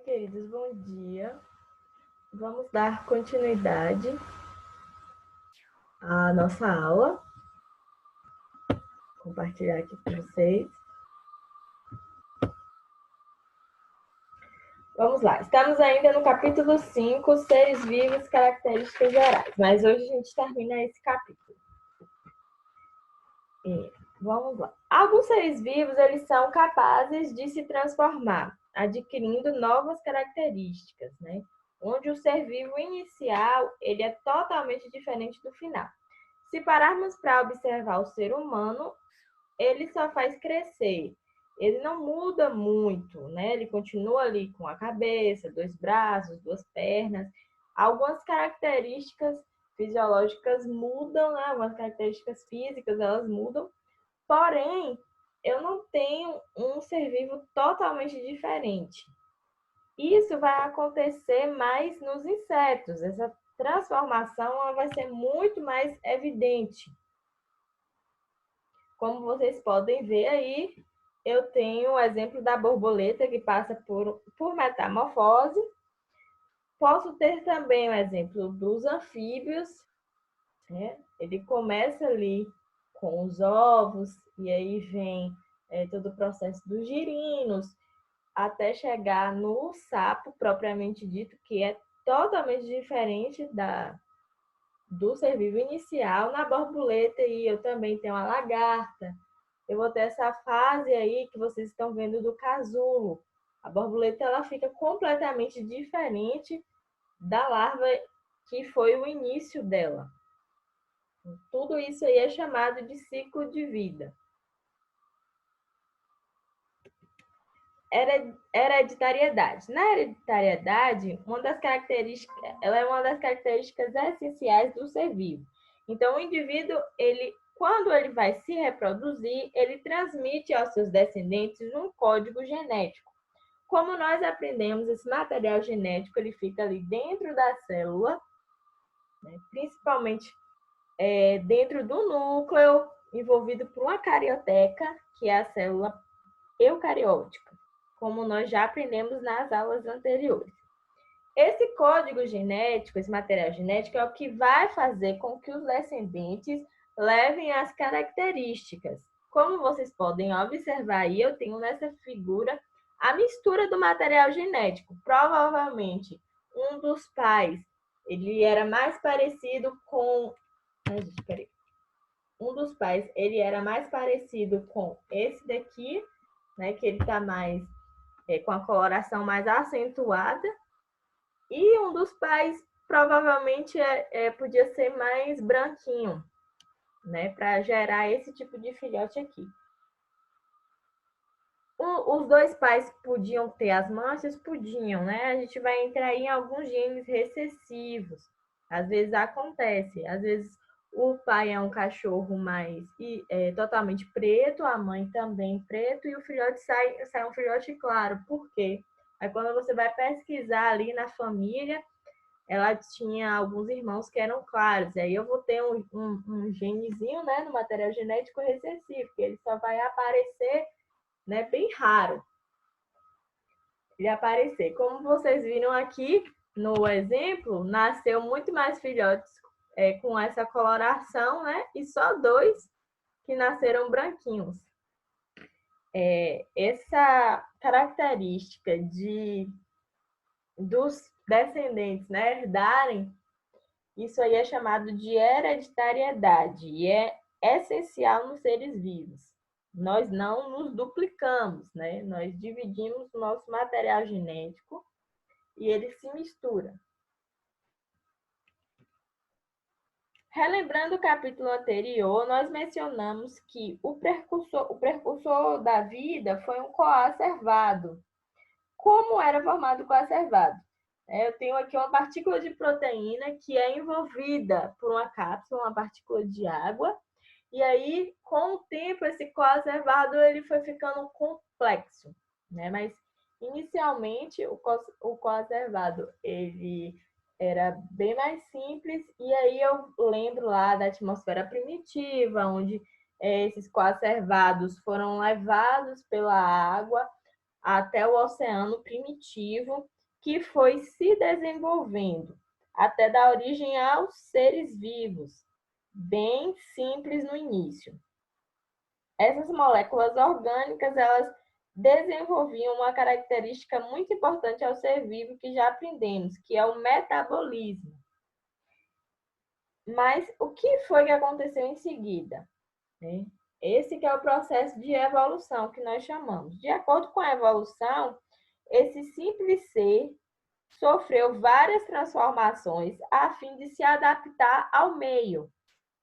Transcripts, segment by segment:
queridos, bom dia. Vamos dar continuidade à nossa aula. Vou compartilhar aqui com vocês. Vamos lá, estamos ainda no capítulo 5, seres vivos, características gerais. Mas hoje a gente termina esse capítulo. Vamos lá. Alguns seres vivos, eles são capazes de se transformar, adquirindo novas características, né? Onde o ser vivo inicial, ele é totalmente diferente do final. Se pararmos para observar o ser humano, ele só faz crescer. Ele não muda muito, né? Ele continua ali com a cabeça, 2 braços, 2 pernas. Algumas características fisiológicas mudam, né? Algumas características físicas, elas mudam. Porém, eu não tenho um ser vivo totalmente diferente. Isso vai acontecer mais nos insetos. Essa transformação vai ser muito mais evidente. Como vocês podem ver aí, eu tenho o exemplo da borboleta que passa por metamorfose. Posso ter também o exemplo dos anfíbios, né? Ele começa ali com os ovos, e aí vem todo o processo dos girinos, até chegar no sapo, propriamente dito, que é totalmente diferente do ser vivo inicial. Na borboleta, e eu também tenho a lagarta. Eu vou ter essa fase aí que vocês estão vendo do casulo. A borboleta, ela fica completamente diferente da larva que foi o início dela. Tudo isso aí é chamado de ciclo de vida. Hereditariedade. Na hereditariedade, ela é uma das características essenciais do ser vivo. Então, o indivíduo, quando ele vai se reproduzir, ele transmite aos seus descendentes um código genético. Como nós aprendemos, esse material genético ele fica ali dentro da célula, né, principalmente dentro do núcleo, envolvido por uma carioteca, que é a célula eucariótica, como nós já aprendemos nas aulas anteriores. Esse código genético, esse material genético, é o que vai fazer com que os descendentes levem as características. Como vocês podem observar aí, eu tenho nessa figura a mistura do material genético. Provavelmente, um dos pais, ele era mais parecido com... Um dos pais, ele era mais parecido com esse daqui, né, que ele está mais com a coloração mais acentuada, e um dos pais provavelmente podia ser mais branquinho, né, para gerar esse tipo de filhote aqui. Os dois pais podiam ter as manchas? Podiam, né? A gente vai entrar em alguns genes recessivos. Às vezes acontece, às vezes o pai é um cachorro mais totalmente preto, a mãe também preto, e o filhote sai um filhote claro. Por quê? Aí quando você vai pesquisar ali na família, ela tinha alguns irmãos que eram claros. Aí eu vou ter um genezinho, né, no material genético recessivo, que ele só vai aparecer, né, bem raro de aparecer. Como vocês viram aqui no exemplo, nasceu muito mais filhotes com essa coloração, né? E só 2 que nasceram branquinhos. Essa característica dos descendentes, né, herdarem, isso aí é chamado de hereditariedade e é essencial nos seres vivos. Nós não nos duplicamos, né? Nós dividimos o nosso material genético e ele se mistura. Relembrando o capítulo anterior, nós mencionamos que o precursor da vida foi um coacervado. Como era formado o coacervado? Eu tenho aqui uma partícula de proteína que é envolvida por uma cápsula, uma partícula de água, e aí, com o tempo, esse coacervado ele foi ficando complexo, né? Mas, inicialmente, o coacervado ele era bem mais simples, e aí eu lembro lá da atmosfera primitiva, onde esses coacervados foram levados pela água até o oceano primitivo, que foi se desenvolvendo até dar origem aos seres vivos, bem simples no início. Essas moléculas orgânicas, elas desenvolviam uma característica muito importante ao ser vivo que já aprendemos, que é o metabolismo. Mas o que foi que aconteceu em seguida? Esse que é o processo de evolução que nós chamamos. De acordo com a evolução, esse simples ser sofreu várias transformações a fim de se adaptar ao meio.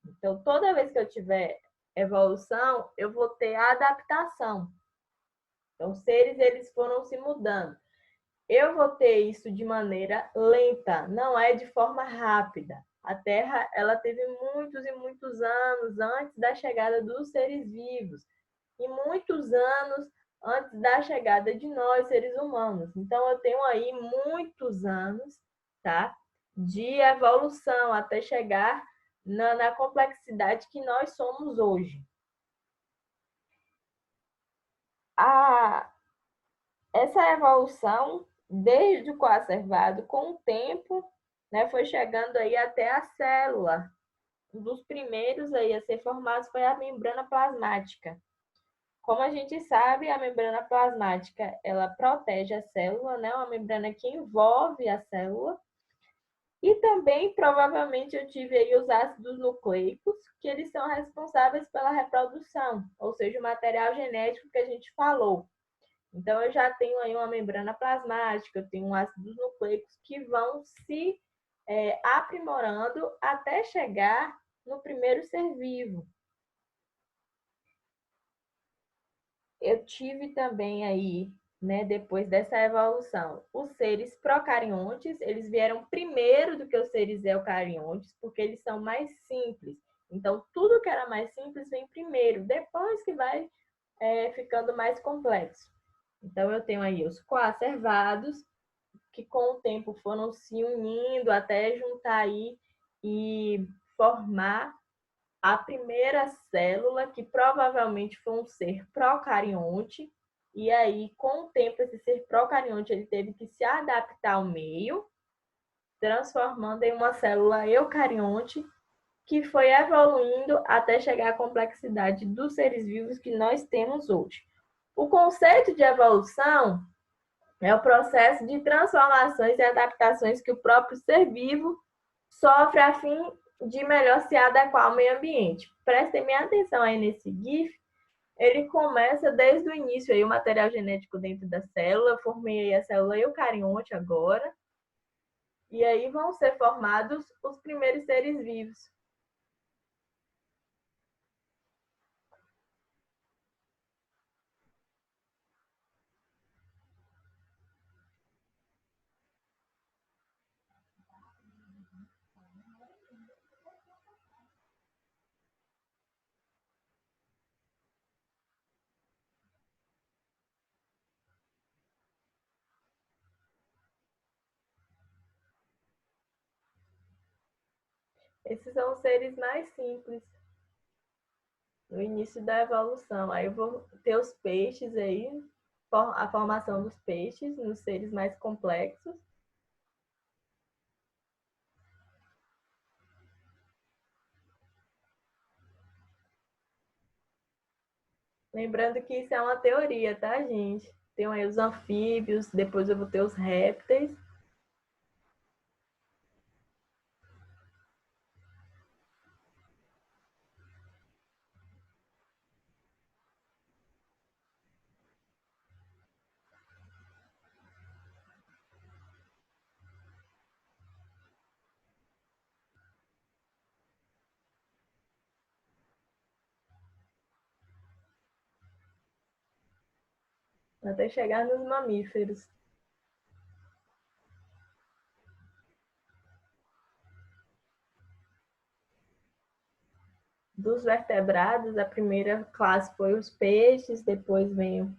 Então, toda vez que eu tiver evolução, eu vou ter adaptação. Então, os seres eles foram se mudando. Eu vou ter isso de maneira lenta, não é de forma rápida. A Terra, ela teve muitos e muitos anos antes da chegada dos seres vivos e muitos anos antes da chegada de nós, seres humanos. Então, eu tenho aí muitos anos, tá, de evolução até chegar na complexidade que nós somos hoje. Essa evolução, desde o coacervado, com o tempo, né, foi chegando aí até a célula. Um dos primeiros aí a ser formados foi a membrana plasmática. Como a gente sabe, a membrana plasmática, ela protege a célula, né? Uma membrana que envolve a célula. E também, provavelmente, eu tive aí os ácidos nucleicos, que eles são responsáveis pela reprodução, ou seja, o material genético que a gente falou. Então, eu já tenho aí uma membrana plasmática, eu tenho ácidos nucleicos que vão se aprimorando até chegar no primeiro ser vivo. Eu tive também aí, né, depois dessa evolução, os seres procariontes, eles vieram primeiro do que os seres eucariontes, porque eles são mais simples. Então, tudo que era mais simples vem primeiro, depois que vai ficando mais complexo. Então, eu tenho aí os coacervados, que com o tempo foram se unindo até juntar aí e formar a primeira célula, que provavelmente foi um ser procarionte, e aí, com o tempo, esse ser procarionte ele teve que se adaptar ao meio, transformando em uma célula eucarionte, que foi evoluindo até chegar à complexidade dos seres vivos que nós temos hoje. O conceito de evolução é o processo de transformações e adaptações que o próprio ser vivo sofre a fim de melhor se adequar ao meio ambiente. Prestem minha atenção aí nesse GIF. Ele começa desde o início aí o material genético dentro da célula. Formei aí a célula eucarionte agora. E aí vão ser formados os primeiros seres vivos. Esses são os seres mais simples no início da evolução. Aí eu vou ter os peixes aí, a formação dos peixes nos seres mais complexos. Lembrando que isso é uma teoria, tá, gente? Tem aí os anfíbios, depois eu vou ter os répteis. Até chegar nos mamíferos. Dos vertebrados, a primeira classe foi os peixes, depois veio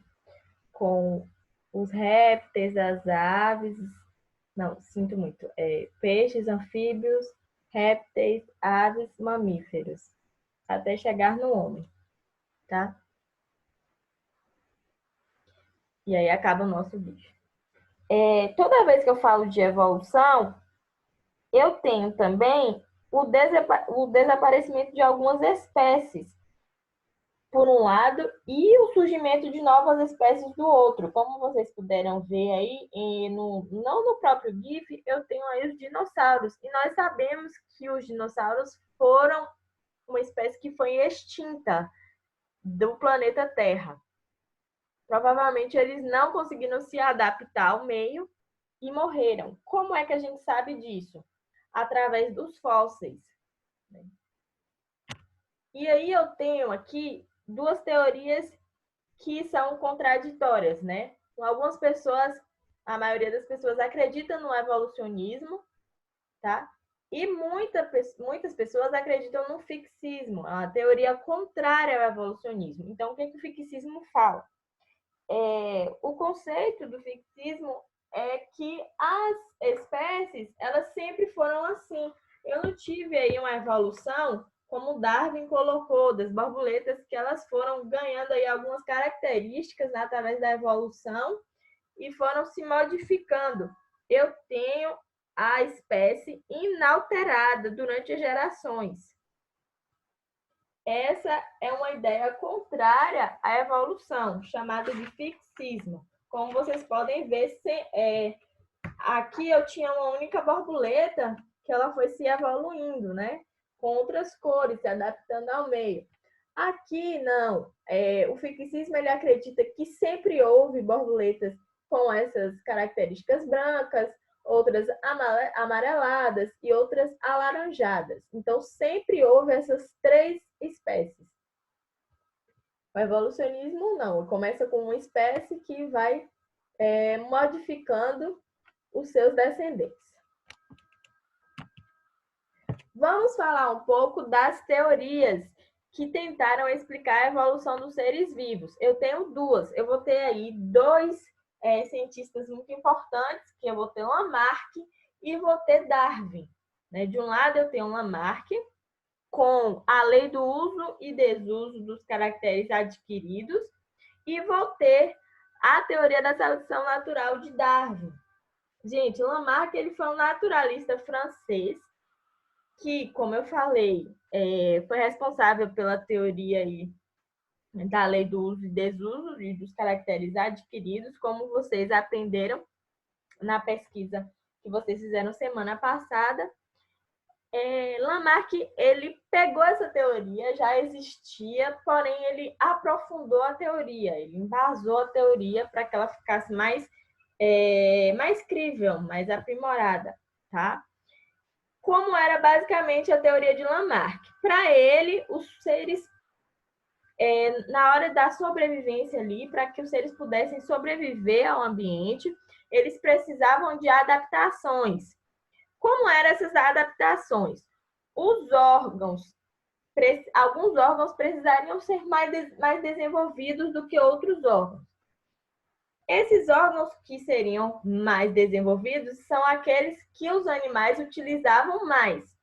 com os répteis, as aves, não, sinto muito, peixes, anfíbios, répteis, aves, mamíferos, até chegar no homem, tá? E aí acaba o nosso vídeo. Toda vez que eu falo de evolução, eu tenho também o desaparecimento de algumas espécies, por um lado, e o surgimento de novas espécies do outro. Como vocês puderam ver aí, não no próprio GIF, eu tenho aí os dinossauros. E nós sabemos que os dinossauros foram uma espécie que foi extinta do planeta Terra. Provavelmente eles não conseguiram se adaptar ao meio e morreram. Como é que a gente sabe disso? Através dos fósseis. E aí eu tenho aqui duas teorias que são contraditórias, né? Algumas pessoas, a maioria das pessoas acredita no evolucionismo, tá? E muitas pessoas acreditam no fixismo, a teoria contrária ao evolucionismo. Então, o que o fixismo fala? O conceito do fixismo é que as espécies, elas sempre foram assim. Eu não tive aí uma evolução, como Darwin colocou, das borboletas, que elas foram ganhando aí algumas características, né, através da evolução e foram se modificando. Eu tenho a espécie inalterada durante as gerações. Essa é uma ideia contrária à evolução, chamada de fixismo. Como vocês podem ver, aqui eu tinha uma única borboleta que ela foi se evoluindo, né? Com outras cores, se adaptando ao meio. Aqui, não. O fixismo, ele acredita que sempre houve borboletas com essas características brancas, outras amareladas e outras alaranjadas. Então, sempre houve essas três espécies. O evolucionismo, não. Começa com uma espécie que vai modificando os seus descendentes. Vamos falar um pouco das teorias que tentaram explicar a evolução dos seres vivos. Eu tenho duas. Eu vou ter aí dois cientistas muito importantes, que eu vou ter Lamarck e vou ter Darwin. De um lado, eu tenho Lamarck, com a lei do uso e desuso dos caracteres adquiridos, e vou ter a teoria da seleção natural de Darwin. Gente, Lamarck, ele foi um naturalista francês que, como eu falei, foi responsável pela teoria aí da lei do uso e desuso e dos caracteres adquiridos, como vocês aprenderam na pesquisa que vocês fizeram semana passada. Lamarck, ele pegou essa teoria, já existia, porém ele aprofundou a teoria, ele embasou a teoria para que ela ficasse mais crível, mais aprimorada, tá? Como era basicamente a teoria de Lamarck? Para ele, os seres, na hora da sobrevivência ali, para que os seres pudessem sobreviver ao ambiente, eles precisavam de adaptações. Como eram essas adaptações? Alguns órgãos precisariam ser mais desenvolvidos do que outros órgãos. Esses órgãos que seriam mais desenvolvidos são aqueles que os animais utilizavam mais.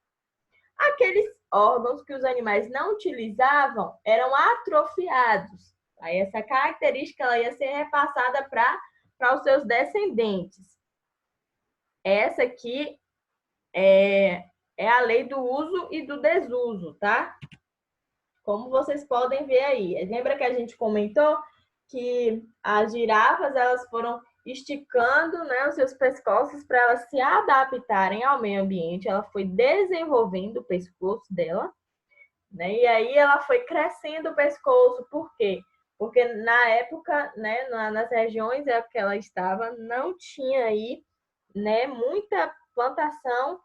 Aqueles órgãos que os animais não utilizavam eram atrofiados. Aí essa característica ela ia ser repassada para os seus descendentes. Essa aqui é a lei do uso e do desuso, tá? Como vocês podem ver aí. Lembra que a gente comentou que as girafas elas foram esticando, né, os seus pescoços para elas se adaptarem ao meio ambiente. Ela foi desenvolvendo o pescoço dela, né? E aí ela foi crescendo o pescoço. Por quê? Porque na época, né, nas regiões que ela estava, não tinha aí, né, muita plantação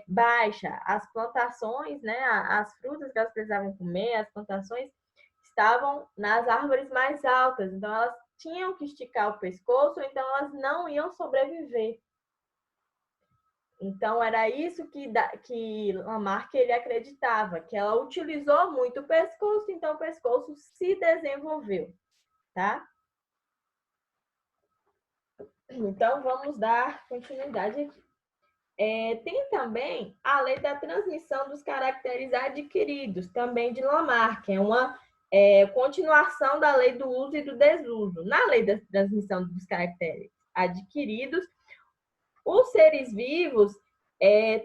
baixa. As plantações, né, as frutas que elas precisavam comer, as plantações estavam nas árvores mais altas, então elas tinham que esticar o pescoço, então elas não iam sobreviver. Então era isso que Lamarck ele acreditava, que ela utilizou muito o pescoço, então o pescoço se desenvolveu, tá? Então vamos dar continuidade aqui. Tem também a lei da transmissão dos caracteres adquiridos, também de Lamarck. É uma continuação da lei do uso e do desuso. Na lei da transmissão dos caracteres adquiridos, os seres vivos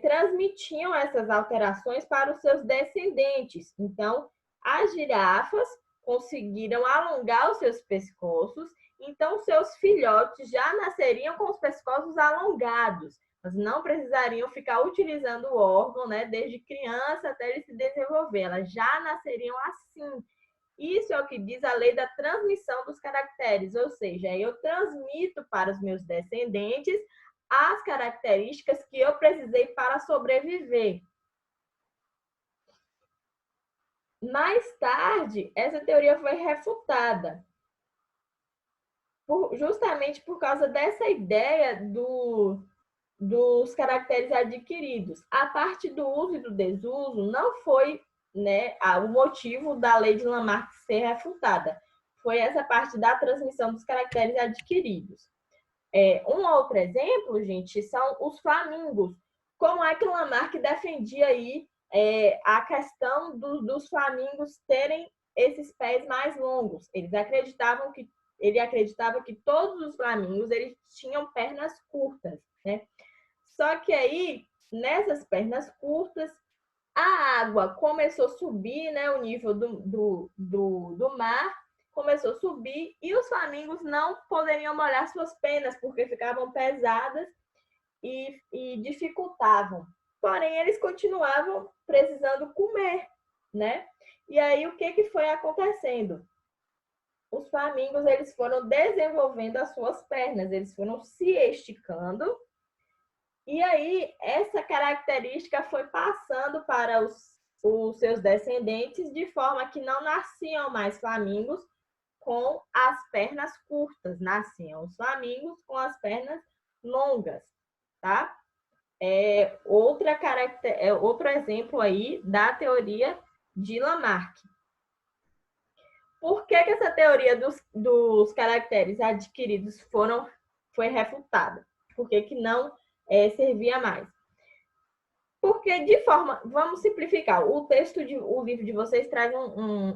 transmitiam essas alterações para os seus descendentes. Então, as girafas conseguiram alongar os seus pescoços, então seus filhotes já nasceriam com os pescoços alongados, mas não precisariam ficar utilizando o órgão, né, desde criança até ele se desenvolver. Elas já nasceriam assim. Isso é o que diz a lei da transmissão dos caracteres, ou seja, eu transmito para os meus descendentes as características que eu precisei para sobreviver. Mais tarde, essa teoria foi refutada, justamente por causa dessa ideia dos caracteres adquiridos. A parte do uso e do desuso não foi, né, o motivo da lei de Lamarck ser refutada. Foi essa parte da transmissão dos caracteres adquiridos. Um outro exemplo, gente, são os flamingos. Como é que Lamarck defendia aí a questão dos flamingos terem esses pés mais longos? Ele acreditava que todos os flamingos eles tinham pernas curtas, né? Só que aí, nessas pernas curtas, a água começou a subir, né? O nível do mar começou a subir e os flamingos não poderiam molhar suas penas porque ficavam pesadas e dificultavam. Porém, eles continuavam precisando comer, né? E aí, o que foi acontecendo? Os flamingos, eles foram desenvolvendo as suas pernas, eles foram se esticando. E aí, essa característica foi passando para os seus descendentes, de forma que não nasciam mais flamingos com as pernas curtas, nasciam os flamingos com as pernas longas, tá? Outro exemplo aí da teoria de Lamarck. Por que essa teoria dos caracteres adquiridos foi refutada? Por que não servia mais? Porque, vamos simplificar, o livro de vocês traz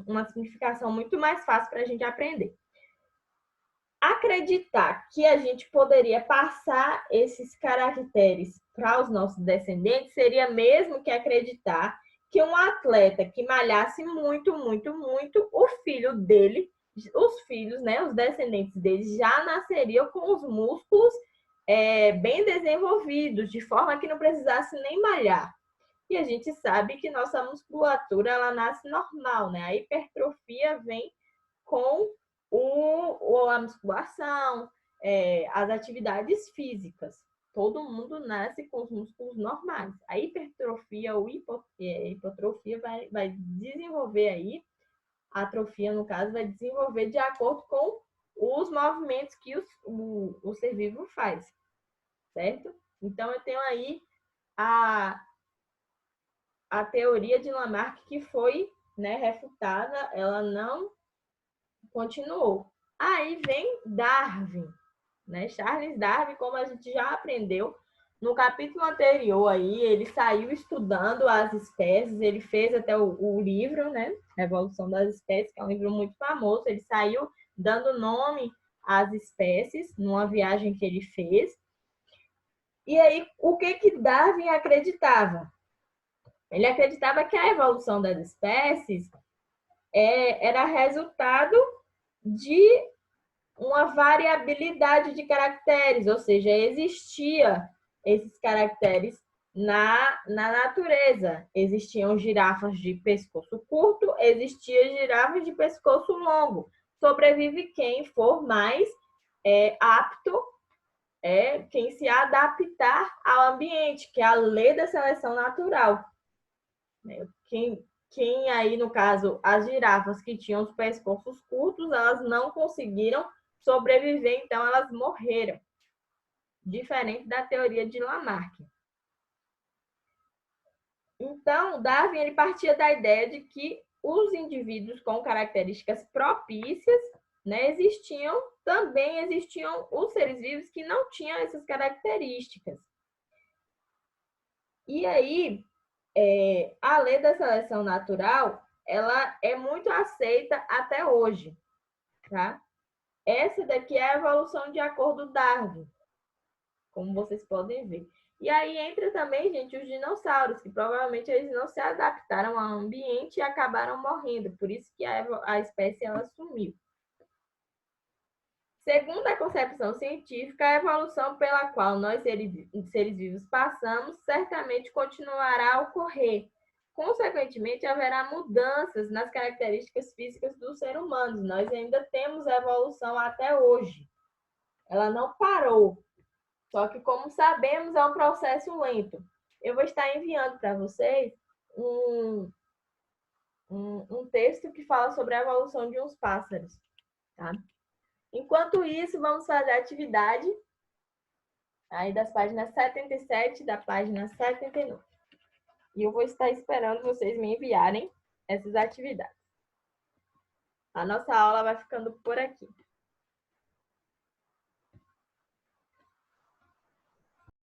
uma simplificação muito mais fácil para a gente aprender. Acreditar que a gente poderia passar esses caracteres para os nossos descendentes seria mesmo que acreditar que um atleta que malhasse muito, muito, muito, o filho dele, os filhos, né, os descendentes dele já nasceriam com os músculos bem desenvolvidos, de forma que não precisasse nem malhar. E a gente sabe que nossa musculatura ela nasce normal, né? A hipertrofia vem com a musculação, as atividades físicas. Todo mundo nasce com os músculos normais. A hipertrofia ou hipotrofia vai desenvolver aí, a atrofia, no caso, vai desenvolver de acordo com os movimentos que o ser vivo faz, certo? Então, eu tenho aí a teoria de Lamarck que foi, né, refutada, ela não continuou. Aí vem Darwin, né? Charles Darwin, como a gente já aprendeu no capítulo anterior aí, ele saiu estudando as espécies, ele fez até o livro, né? Evolução das Espécies, que é um livro muito famoso, ele saiu dando nome às espécies numa viagem que ele fez. E aí, o que Darwin acreditava? Ele acreditava que a evolução das espécies era resultado de uma variabilidade de caracteres, ou seja, existia esses caracteres na natureza. Existiam girafas de pescoço curto, existiam girafas de pescoço longo. Sobrevive quem for mais apto, quem se adaptar ao ambiente, que é a lei da seleção natural. Quem aí, no caso, as girafas que tinham os pescoços curtos, elas não conseguiram sobreviver, então elas morreram. Diferente da teoria de Lamarck. Então, Darwin ele partia da ideia de que os indivíduos com características propícias, né, existiam os seres vivos que não tinham essas características. E aí, a lei da seleção natural, ela é muito aceita até hoje, tá? Essa daqui é a evolução de acordo com Darwin, como vocês podem ver. E aí entra também, gente, os dinossauros, que provavelmente eles não se adaptaram ao ambiente e acabaram morrendo, por isso que a espécie ela sumiu. Segundo a concepção científica, a evolução pela qual nós seres vivos passamos certamente continuará a ocorrer. Consequentemente, haverá mudanças nas características físicas dos seres humanos. Nós ainda temos evolução até hoje. Ela não parou. Só que, como sabemos, é um processo lento. Eu vou estar enviando para vocês um texto que fala sobre a evolução de uns pássaros. Tá? Enquanto isso, vamos fazer a atividade aí das páginas 77 da página 79. E eu vou estar esperando vocês me enviarem essas atividades. A nossa aula vai ficando por aqui.